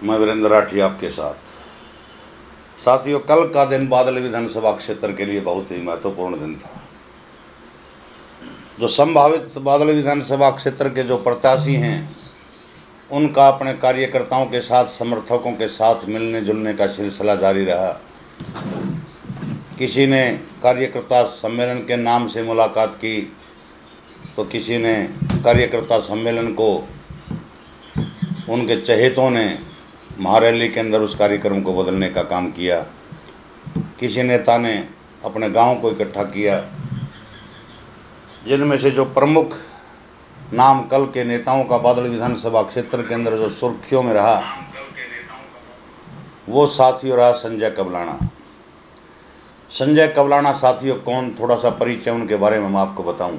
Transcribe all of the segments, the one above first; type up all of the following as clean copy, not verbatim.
मैं वीरेंद्र राठी आपके साथ। साथियों, कल का दिन बादल विधानसभा क्षेत्र के लिए बहुत ही महत्वपूर्ण दिन था। जो संभावित बादल विधानसभा क्षेत्र के जो प्रत्याशी हैं, उनका अपने कार्यकर्ताओं के साथ, समर्थकों के साथ मिलने जुलने का सिलसिला जारी रहा। किसी ने कार्यकर्ता सम्मेलन के नाम से मुलाकात की, तो किसी ने कार्यकर्ता सम्मेलन को उनके चहेतों ने महारैली के अंदर उस कार्यक्रम को बदलने का काम किया। किसी नेता ने अपने गांव को इकट्ठा किया। जिनमें से जो प्रमुख नाम कल के नेताओं का बादल विधानसभा क्षेत्र के अंदर जो सुर्खियों में रहा, वो साथियों रहा संजय कबलाना। संजय कबलाना साथियों कौन, थोड़ा सा परिचय उनके बारे में मैं आपको बताऊं।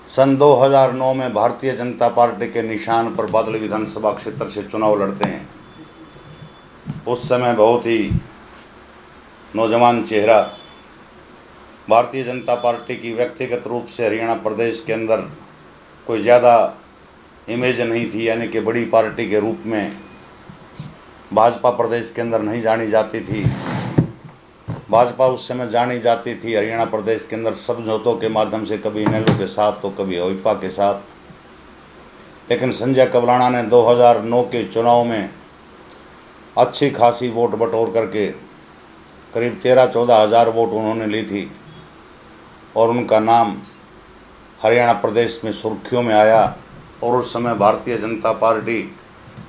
सन 2009 में भारतीय जनता पार्टी के निशान पर बादल विधानसभा क्षेत्र से चुनाव लड़ते हैं। उस समय बहुत ही नौजवान चेहरा, भारतीय जनता पार्टी की व्यक्तिगत रूप से हरियाणा प्रदेश के अंदर कोई ज़्यादा इमेज नहीं थी, यानी कि बड़ी पार्टी के रूप में भाजपा प्रदेश के अंदर नहीं जानी जाती थी। भाजपा उस समय जानी जाती थी हरियाणा प्रदेश के अंदर समझौतों के माध्यम से, कभी इनेलो के साथ तो कभी ओइपा के साथ। लेकिन संजय कबलाना ने 2009 के चुनाव में अच्छी खासी वोट बटोर करके करीब 13-14 हज़ार वोट उन्होंने ली थी और उनका नाम हरियाणा प्रदेश में सुर्खियों में आया। और उस समय भारतीय जनता पार्टी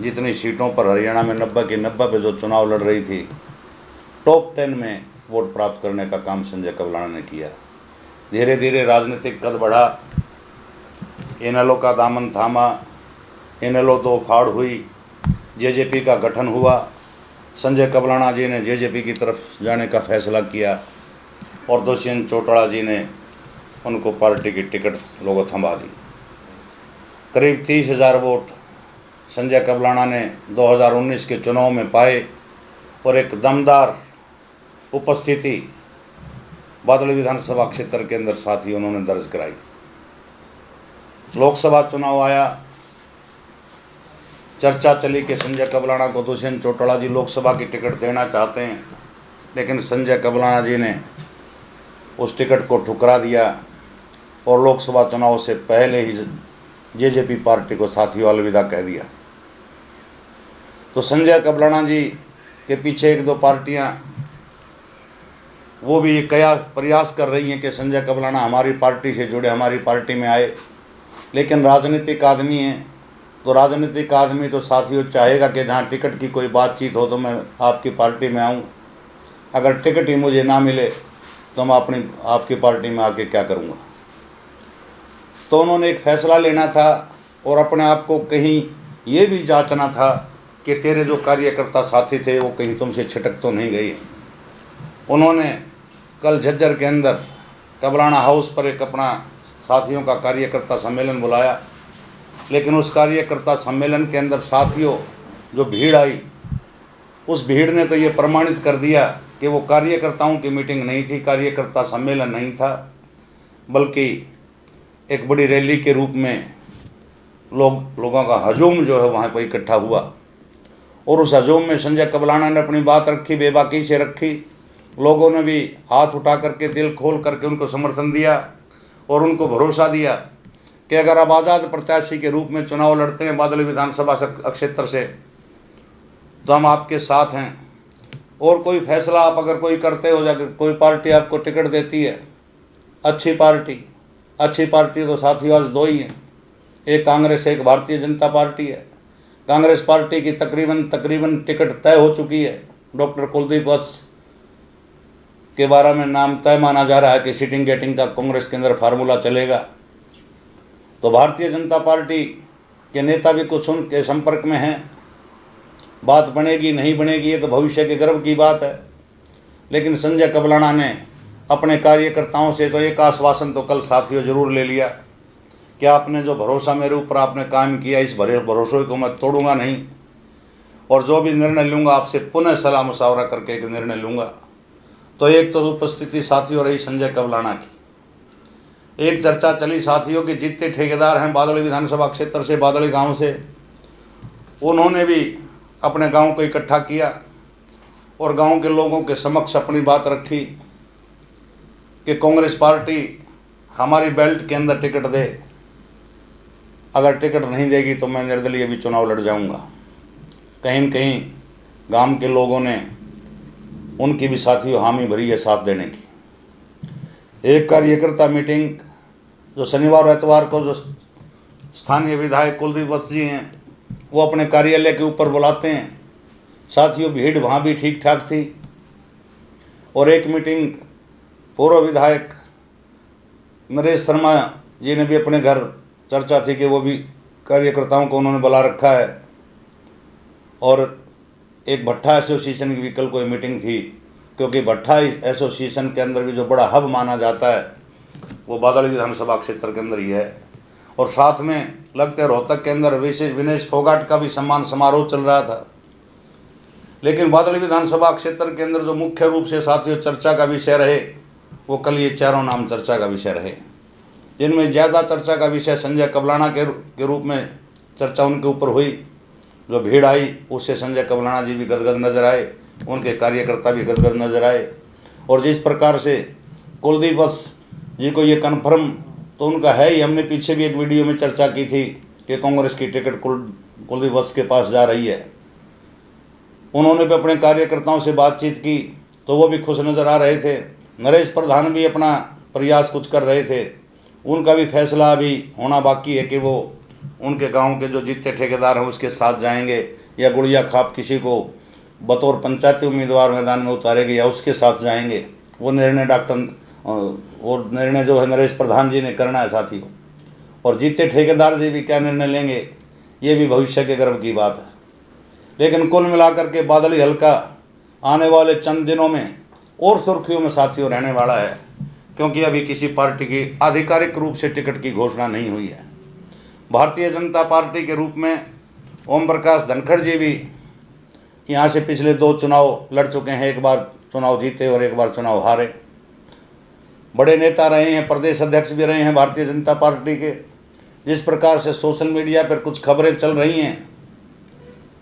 जितनी सीटों पर हरियाणा में 90 की 90 पे जो चुनाव लड़ रही थी, टॉप 10 में वोट प्राप्त करने का काम संजय कबलाना ने किया। धीरे धीरे राजनीतिक कद बढ़ा, इनेलो का दामन थामा, इनेलो तो फाड़ हुई, जेजेपी का गठन हुआ। संजय कबलाना जी ने जेजेपी की तरफ जाने का फैसला किया और दुष्यंत चौटाला जी ने उनको पार्टी की टिकट लोगों थमा दी। करीब 30,000 वोट संजय कबलाना ने 2019 के चुनाव में पाए और एक दमदार उपस्थिति बादल विधानसभा क्षेत्र के अंदर साथी उन्होंने दर्ज कराई। लोकसभा चुनाव आया, चर्चा चली कि संजय कबलाना को दुष्यंत चौटाला जी लोकसभा की टिकट देना चाहते हैं, लेकिन संजय कबलाना जी ने उस टिकट को ठुकरा दिया और लोकसभा चुनाव से पहले ही जेजेपी पार्टी को साथियों अलविदा कह दिया। तो संजय कबलाना जी के पीछे एक दो पार्टियां वो भी क्या प्रयास कर रही हैं कि संजय कबलाना हमारी पार्टी से जुड़े, हमारी पार्टी में आए। लेकिन राजनीतिक आदमी हैं, तो राजनीतिक आदमी तो साथियों चाहेगा कि जहाँ टिकट की कोई बातचीत हो तो मैं आपकी पार्टी में आऊँ। अगर टिकट ही मुझे ना मिले तो मैं आपकी पार्टी में आके क्या करूँगा। तो उन्होंने एक फ़ैसला लेना था और अपने आप को कहीं ये भी जांचना था कि तेरे जो कार्यकर्ता साथी थे वो कहीं तुमसे छिटक तो नहीं गए। उन्होंने कल झज्जर के अंदर कबलाना हाउस पर एक अपना साथियों का कार्यकर्ता सम्मेलन बुलाया। लेकिन उस कार्यकर्ता सम्मेलन के अंदर साथियों जो भीड़ आई, उस भीड़ ने तो ये प्रमाणित कर दिया कि वो कार्यकर्ताओं की मीटिंग नहीं थी, कार्यकर्ता सम्मेलन नहीं था, बल्कि एक बड़ी रैली के रूप में लोगों का हजूम जो है वहाँ पर इकट्ठा हुआ। और उस हजूम में संजय कबलाना ने अपनी बात रखी, बेबाकी से रखी। लोगों ने भी हाथ उठा करके, दिल खोल करके उनको समर्थन दिया और उनको भरोसा दिया कि अगर आप आज़ाद प्रत्याशी के रूप में चुनाव लड़ते हैं बादल विधानसभा क्षेत्र से, तो हम आपके साथ हैं। और कोई फैसला आप अगर कोई करते हो, जाकर कोई पार्टी आपको टिकट देती है, अच्छी पार्टी तो साथियों आज दो ही हैं, एक कांग्रेस, एक भारतीय जनता पार्टी है। कांग्रेस पार्टी की तकरीबन टिकट तय हो चुकी है। डॉक्टर कुलदीप वत्स के बारे में नाम तय माना जा रहा है कि सिटिंग गेटिंग का कांग्रेस के अंदर फार्मूला चलेगा। तो भारतीय जनता पार्टी के नेता भी कुछ उनके संपर्क में हैं। बात बनेगी नहीं बनेगी ये तो भविष्य के गर्व की बात है। लेकिन संजय कबलाना ने अपने कार्यकर्ताओं से तो एक आश्वासन तो कल साथियों जरूर ले लिया कि आपने जो भरोसा मेरे ऊपर आपने कायम किया, इस भरोसे को मैं तोड़ूंगा नहीं और जो भी निर्णय लूँगा आपसे पुनः सलाह मशवरा करके एक निर्णय लूँगा। तो एक तो उपस्थिति साथियों रही संजय कबलाना की। एक चर्चा चली साथियों कि जितने ठेकेदार हैं बादल विधानसभा क्षेत्र से, बादल गांव से, उन्होंने भी अपने गांव को इकट्ठा किया और गांव के लोगों के समक्ष अपनी बात रखी कि कांग्रेस पार्टी हमारी बेल्ट के अंदर टिकट दे, अगर टिकट नहीं देगी तो मैं निर्दलीय भी चुनाव लड़ जाऊंगा। कहीं न कहीं गांव के लोगों ने उनकी भी साथियों हामी भरी है साथ देने की। एक कार्यकर्ता मीटिंग जो शनिवार और एतवार को जो स्थानीय विधायक कुलदीप वत्स जी हैं वो अपने कार्यालय के ऊपर बुलाते हैं, साथियों भीड़ वहाँ भी ठीक ठाक थी। और एक मीटिंग पूर्व विधायक नरेश शर्मा जी ने भी अपने घर चर्चा थी कि वो भी कार्यकर्ताओं को उन्होंने बुला रखा है। और एक भट्ठा एसोसिएशन की भी कल कोई मीटिंग थी, क्योंकि भट्ठा एसोसिएशन के अंदर भी जो बड़ा हब माना जाता है वो बादल विधानसभा क्षेत्र के अंदर ही है। और साथ में लगते रोहतक के अंदर विनेश फोगाट का भी सम्मान समारोह चल रहा था। लेकिन बादल विधानसभा क्षेत्र के अंदर जो मुख्य रूप से साथियों चर्चा का विषय रहे वो कल ये चारों नाम चर्चा का विषय रहे, जिनमें ज़्यादा चर्चा का विषय संजय कबलाना के रूप में चर्चा उनके ऊपर हुई। जो भीड़ आई उससे संजय कबलाना जी भी गदगद नजर आए, उनके कार्यकर्ता भी गदगद नजर आए। और जिस प्रकार से कुलदीप वत्स जी को ये कन्फर्म तो उनका है ही, हमने पीछे भी एक वीडियो में चर्चा की थी कि कांग्रेस की टिकट कुलदीप वत्स के पास जा रही है। उन्होंने भी अपने कार्यकर्ताओं से बातचीत की तो वो भी खुश नज़र आ रहे थे। नरेश प्रधान भी अपना प्रयास कुछ कर रहे थे, उनका भी फैसला अभी होना बाकी है कि वो उनके गांव के जो जीते ठेकेदार हैं उसके साथ जाएंगे या गुड़िया खाप किसी को बतौर पंचायती उम्मीदवार मैदान में उतारेंगे या उसके साथ जाएंगे। वो निर्णय जो है नरेश प्रधान जी ने करना है साथियों। और जीते ठेकेदार जी भी क्या निर्णय लेंगे ये भी भविष्य के गर्व की बात है। लेकिन कुल मिलाकर के बादल ही हल्का आने वाले चंद दिनों में और सुर्खियों में साथियों रहने वाला है, क्योंकि अभी किसी पार्टी की आधिकारिक रूप से टिकट की घोषणा नहीं हुई है। भारतीय जनता पार्टी के रूप में ओम प्रकाश धनखड़ जी भी यहाँ से पिछले 2 चुनाव लड़ चुके हैं, एक बार चुनाव जीते और एक बार चुनाव हारे। बड़े नेता रहे हैं, प्रदेश अध्यक्ष भी रहे हैं भारतीय जनता पार्टी के। जिस प्रकार से सोशल मीडिया पर कुछ खबरें चल रही हैं,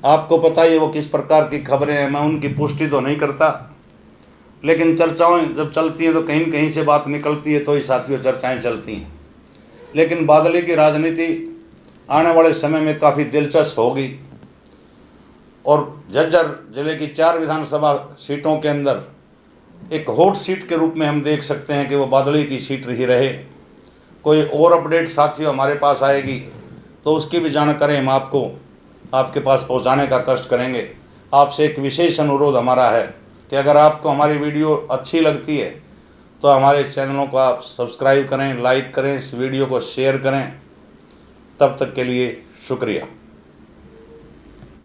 आपको पता ही है वो किस प्रकार की खबरें हैं, मैं उनकी पुष्टि तो नहीं करता, लेकिन चर्चाएं जब चलती हैं तो कहीं न कहीं से बात निकलती है तो ही साथियों चर्चाएं चलती हैं। लेकिन बादली की राजनीति आने वाले समय में काफ़ी दिलचस्प होगी और झज्जर जिले की 4 विधानसभा सीटों के अंदर एक हॉट सीट के रूप में हम देख सकते हैं कि वो बादली की सीट ही रहे। कोई और अपडेट साथियों हमारे पास आएगी तो उसकी भी जानकारी हम आपके पास पहुंचाने का कष्ट करेंगे। आपसे एक विशेष अनुरोध हमारा है कि अगर आपको हमारी वीडियो अच्छी लगती है तो हमारे चैनलों को आप सब्सक्राइब करें, लाइक करें, इस वीडियो को शेयर करें। तब तक के लिए शुक्रिया।